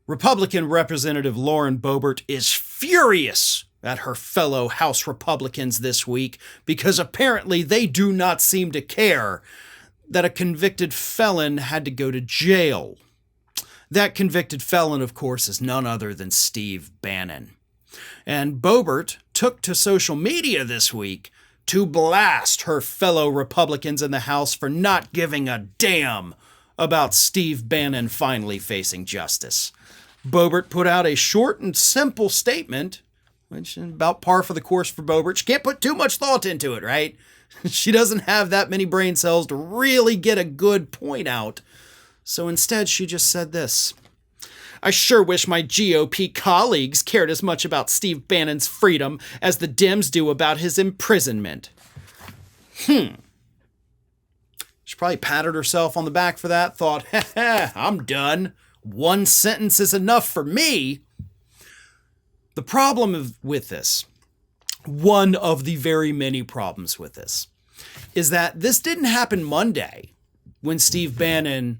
Republican Representative Lauren Bobert is furious at her fellow House Republicans this week because apparently they do not seem to care that a convicted felon had to go to jail. That convicted felon, of course, is none other than Steve Bannon. And Boebert took to social media this week to blast her fellow Republicans in the House for not giving a damn about Steve Bannon finally facing justice. Boebert put out a short and simple statement, which is about par for the course for Boebert. She can't put too much thought into it, right? She doesn't have that many brain cells to really get a good point out. So instead, she just said this: I sure wish my GOP colleagues cared as much about Steve Bannon's freedom as the Dems do about his imprisonment. She probably patted herself on the back for that, thought, I'm done. One sentence is enough for me. The problem with this, one of the very many problems with this, is that this didn't happen Monday when Steve Bannon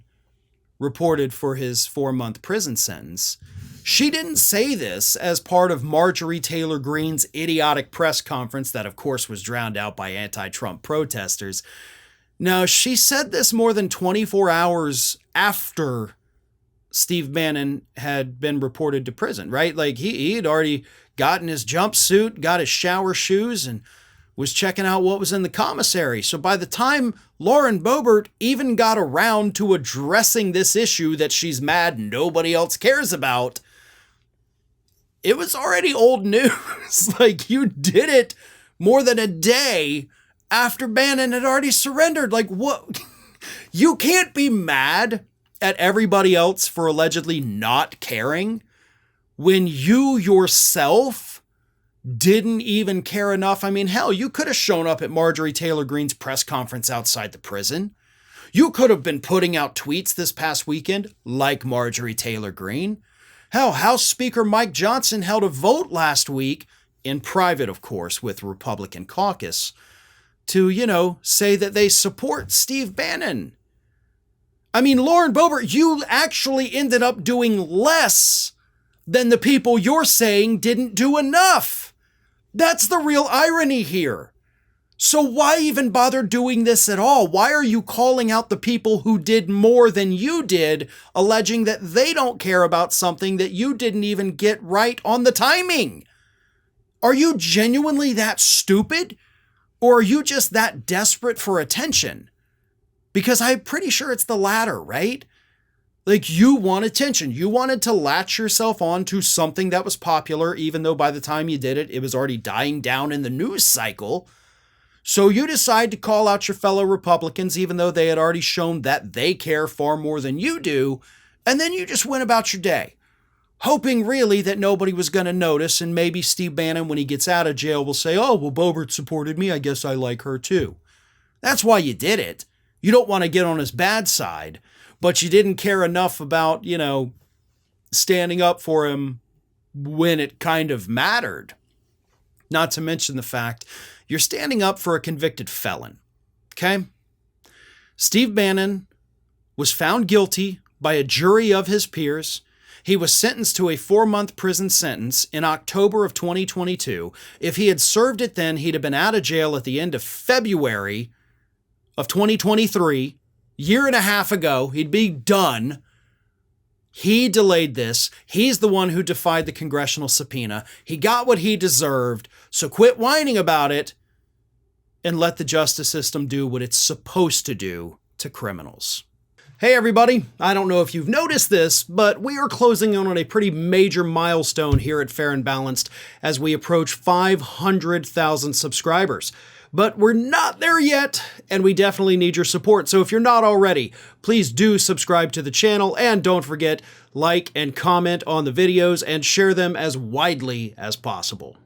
reported for his 4-month prison sentence. She didn't say this as part of Marjorie Taylor Greene's idiotic press conference that, of course, was drowned out by anti-Trump protesters. No, she said this more than 24 hours after Steve Bannon had been reported to prison, right? Like he had already gotten his jumpsuit, got his shower shoes, and was checking out what was in the commissary. So by the time Lauren Bobert even got around to addressing this issue that she's mad nobody else cares about, it was already old news. Like, you did it more than a day after Bannon had already surrendered. Like, what? You can't be mad at everybody else for allegedly not caring when you yourself didn't even care enough. I mean, hell, you could have shown up at Marjorie Taylor Greene's press conference outside the prison. You could have been putting out tweets this past weekend like Marjorie Taylor Greene. Hell, House Speaker Mike Johnson held a vote last week, in private, of course, with Republican caucus, to, say that they support Steve Bannon. I mean, Lauren Bobert, you actually ended up doing less than the people you're saying didn't do enough. That's the real irony here. So why even bother doing this at all? Why are you calling out the people who did more than you did, alleging that they don't care about something that you didn't even get right on the timing? Are you genuinely that stupid? Or are you just that desperate for attention? Because I'm pretty sure it's the latter, right? Like, you want attention. You wanted to latch yourself on to something that was popular, even though by the time you did it, it was already dying down in the news cycle. So you decide to call out your fellow Republicans, even though they had already shown that they care far more than you do. And then you just went about your day, hoping really that nobody was going to notice. And maybe Steve Bannon, when he gets out of jail, will say, oh, well, Boebert supported me. I guess I like her too. That's why you did it. You don't want to get on his bad side, but you didn't care enough about, standing up for him when it kind of mattered. Not to mention the fact you're standing up for a convicted felon. Okay? Steve Bannon was found guilty by a jury of his peers. He was sentenced to a 4-month prison sentence in October of 2022. If he had served it then, he'd have been out of jail at the end of February of 2023, year and a half ago. He'd be done. He delayed this. He's the one who defied the congressional subpoena. He got what he deserved. So quit whining about it and let the justice system do what it's supposed to do to criminals. Hey everybody, I don't know if you've noticed this, but we are closing in on a pretty major milestone here at Fair and Balanced as we approach 500,000 subscribers. But we're not there yet, and we definitely need your support. So if you're not already, please do subscribe to the channel, and don't forget, like and comment on the videos and share them as widely as possible.